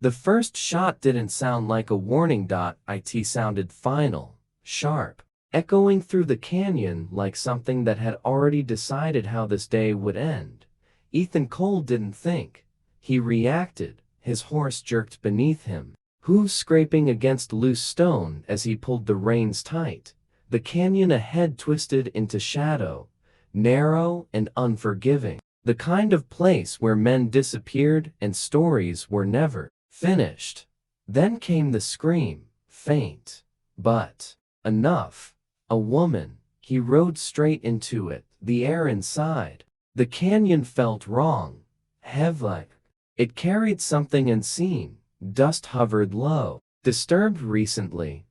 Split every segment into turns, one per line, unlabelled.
The first shot didn't sound like a warning. It sounded final, sharp, echoing through the canyon like something that had already decided how this day would end. Ethan Cole didn't think. He reacted. His horse jerked beneath him, hooves scraping against loose stone as he pulled the reins tight. The canyon ahead twisted into shadow, narrow and unforgiving. The kind of place where men disappeared and stories were never finished. Then came the scream, faint, but enough. A woman. He rode straight into it, the air inside. The canyon felt wrong, heavy. It carried something unseen. Dust hovered low, disturbed recently,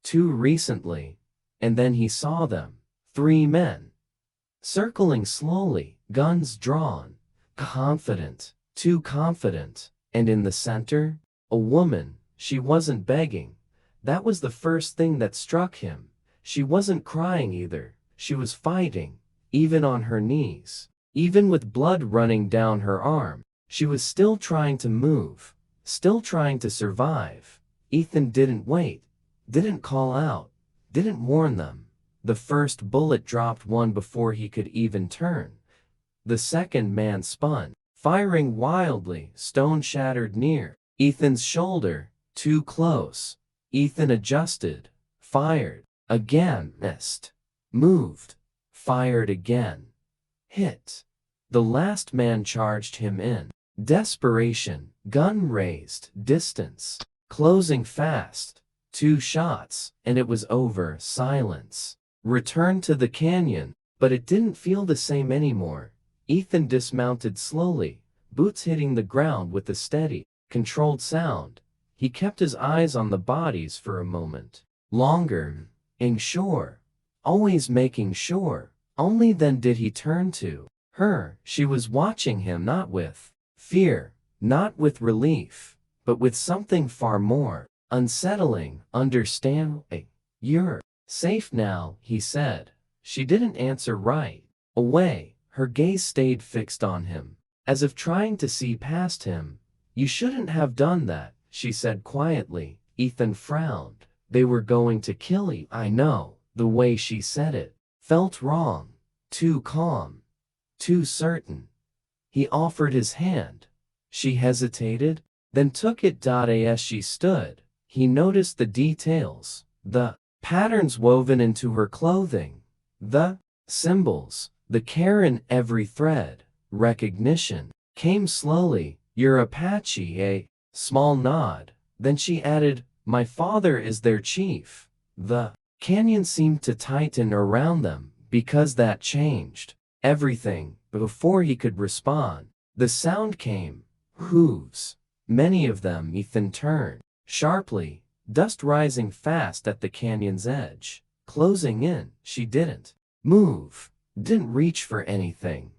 too recently. And then he saw them, 3 men, circling slowly, guns drawn, confident, too confident. And in the center, a woman. She wasn't begging. That was the first thing that struck him. She wasn't crying either. She was fighting, even on her knees, even with blood running down her arm. She was still trying to move, still trying to survive. Ethan didn't wait, didn't call out, didn't warn them. The first bullet dropped one before he could even turn. The second man spun, firing wildly. Stone shattered near Ethan's shoulder, too close. Ethan adjusted, fired, again, missed, moved, fired again, hit. The last man charged him in desperation, gun raised, distance, closing fast. 2 shots, and it was over. Silence. Returned to the canyon, but it didn't feel the same anymore. Ethan dismounted slowly, boots hitting the ground with a steady, controlled sound. He kept his eyes on the bodies for a moment. Longer. Making sure. Always making sure. Only then did he turn to her. She was watching him, not with fear, not with relief, but with something far more unsettling. Understanding. You're safe now, he said. She didn't answer right away. Her gaze stayed fixed on him, as if trying to see past him. You shouldn't have done that, she said quietly. Ethan frowned. They were going to kill you. I know. The way she said it felt wrong. Too calm. Too certain. He offered his hand. She hesitated, then took it. As she stood, he noticed the details, the patterns woven into her clothing, the symbols, the care in every thread. Recognition came slowly. You're Apache, a small nod. Then she added, my father is their chief. The canyon seemed to tighten around them, because that changed everything. Before he could respond, the sound came. Hooves. Many of them. Ethan turned sharply, dust rising fast at the canyon's edge, closing in. She didn't move, didn't reach for anything.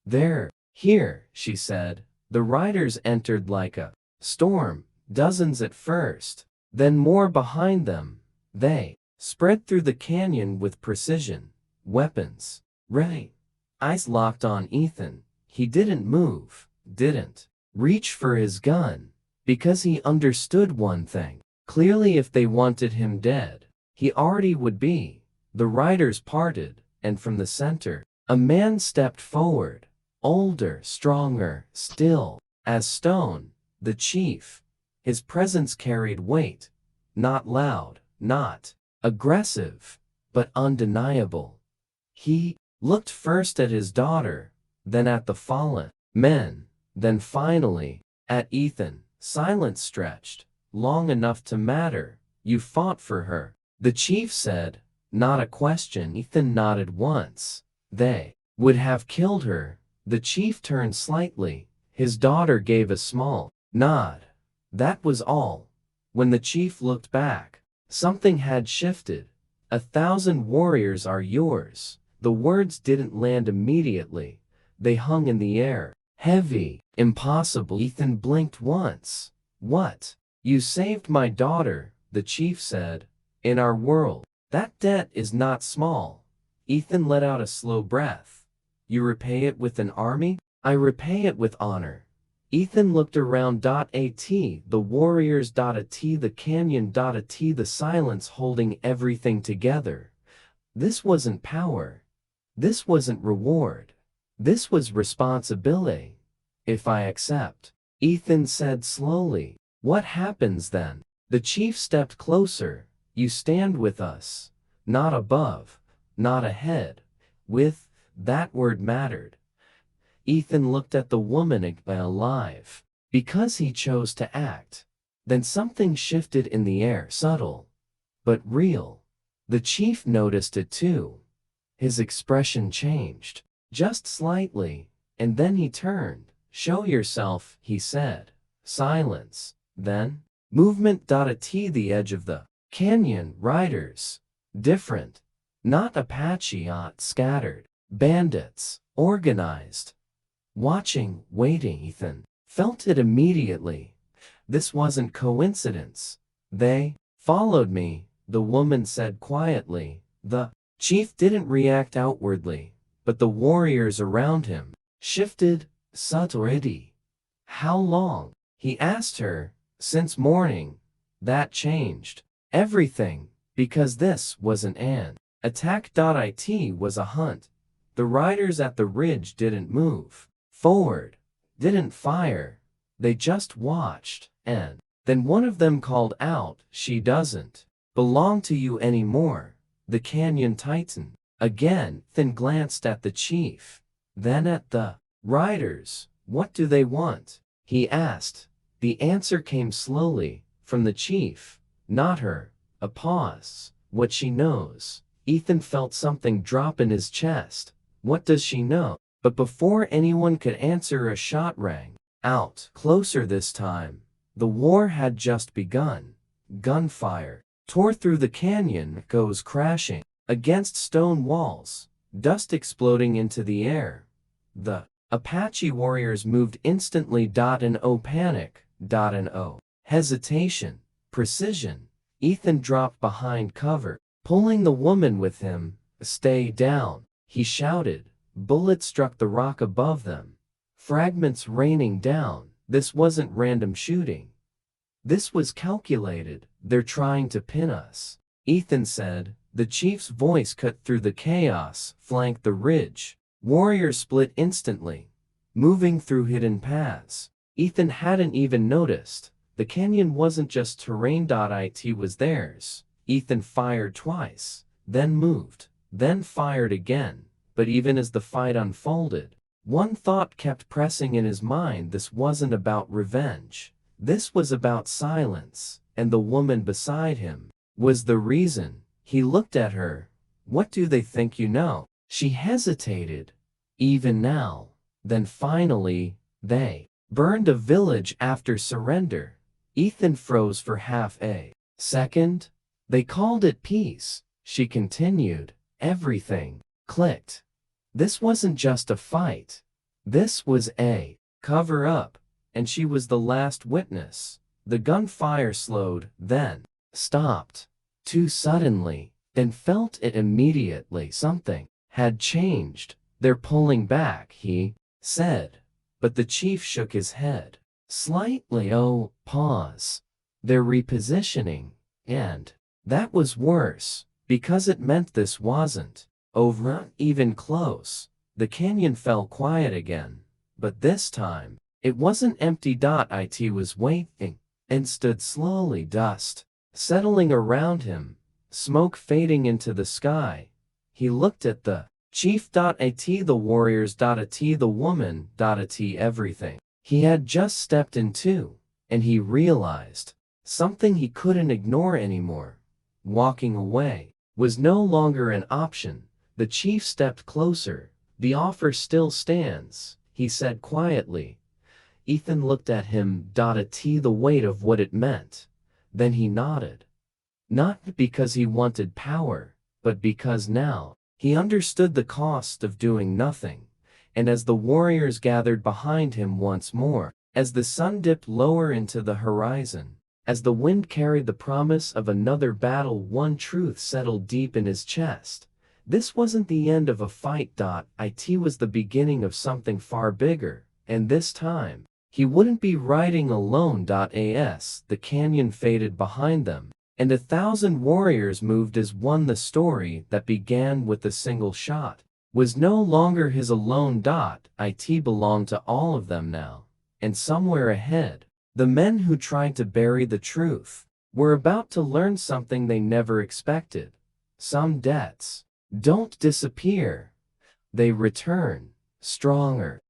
There, here, she said. The riders entered like a storm, dozens at first, then more behind them. They spread through the canyon with precision, weapons ready. Eyes locked on Ethan. He didn't move, didn't reach for his gun, because he understood one thing clearly: if they wanted him dead, he already would be. The riders parted, and from the center, a man stepped forward, older, stronger, still as stone, the chief. His presence carried weight, not loud, not aggressive, but undeniable. He looked first at his daughter, then at the fallen men, then finally at Ethan. Silence stretched long enough to matter. You fought for her, the chief said, not a question. Ethan nodded once. They would have killed her. The chief turned slightly. His daughter gave a small nod. That was all. When the chief looked back, something had shifted. 1,000 warriors are yours. The words didn't land immediately. They hung in the air, heavy, impossible. Ethan blinked once. What? You saved my daughter, the chief said. In our world, that debt is not small. Ethan let out a slow breath. You repay it with an army? I repay it with honor. Ethan looked around. At the warriors. At the canyon. At the silence holding everything together. This wasn't power. This wasn't reward. This was responsibility. If I accept, Ethan said slowly, what happens then? The chief stepped closer. You stand with us. Not above. Not ahead. With, that word mattered. Ethan looked at the woman alive. Because he chose to act. Then something shifted in the air, subtle, but real. The chief noticed it too. His expression changed, just slightly, and then he turned. Show yourself, he said. Silence. Then, movement. At the edge of the canyon, riders. Different. Not Apache, scattered. Bandits. Organized. Watching, waiting. Ethan felt it immediately. This wasn't coincidence. They followed me, the woman said quietly. The chief didn't react outwardly, but the warriors around him shifted subtly. How long? He asked her. Since morning. That changed everything, because this wasn't an attack. It was a hunt. The riders at the ridge didn't move forward, didn't fire. They just watched, and then one of them called out, she doesn't belong to you anymore. The canyon tightened. Again, Ethan glanced at the chief, then at the riders. What do they want? He asked. The answer came slowly, from the chief. Not her. A pause. What she knows. Ethan felt something drop in his chest. What does she know? But before anyone could answer, a shot rang out. Closer this time. The war had just begun. Gunfire tore through the canyon, goes crashing against stone walls, dust exploding into the air. The Apache warriors moved instantly. No panic. No hesitation. Precision. Ethan dropped behind cover, pulling the woman with him. Stay down, he shouted. Bullets struck the rock above them, fragments raining down. This wasn't random shooting. This was calculated. They're trying to pin us, Ethan said. The chief's voice cut through the chaos. Flank the ridge. Warriors split instantly, moving through hidden paths. Ethan hadn't even noticed. The canyon wasn't just terrain. It was theirs. Ethan fired twice, then moved, then fired again. But even as the fight unfolded, one thought kept pressing in his mind. This wasn't about revenge. This was about silence, and the woman beside him was the reason. He looked at her. What do they think you know? She hesitated. Even now. Then finally, they burned a village after surrender. Ethan froze for half a second. They called it peace, she continued. Everything clicked. This wasn't just a fight. This was a cover-up, and she was the last witness. The gunfire slowed, then stopped. Too suddenly, then felt it immediately. Something had changed. They're pulling back, he said. But the chief shook his head slightly. Oh, pause. They're repositioning. And that was worse, because it meant this wasn't over, even close. The canyon fell quiet again, but this time, it wasn't empty. It was waiting, and stood slowly. Dust settling around him, smoke fading into the sky. He looked at the chief. The warriors. The woman. Everything he had just stepped into, and he realized something he couldn't ignore anymore. Walking away was no longer an option. The chief stepped closer. The offer still stands, he said quietly. Ethan looked at him. The weight of what it meant. Then he nodded. Not because he wanted power, but because now he understood the cost of doing nothing. And as the warriors gathered behind him once more, as the sun dipped lower into the horizon, as the wind carried the promise of another battle, one truth settled deep in his chest. This wasn't the end of a fight. It was the beginning of something far bigger, and this time, He wouldn't be riding alone. As the canyon faded behind them, and 1,000 warriors moved as one, the story that began with a single shot was no longer his alone. It belonged to all of them now. And somewhere ahead, the men who tried to bury the truth were about to learn something they never expected. Some debts don't disappear. They return, stronger.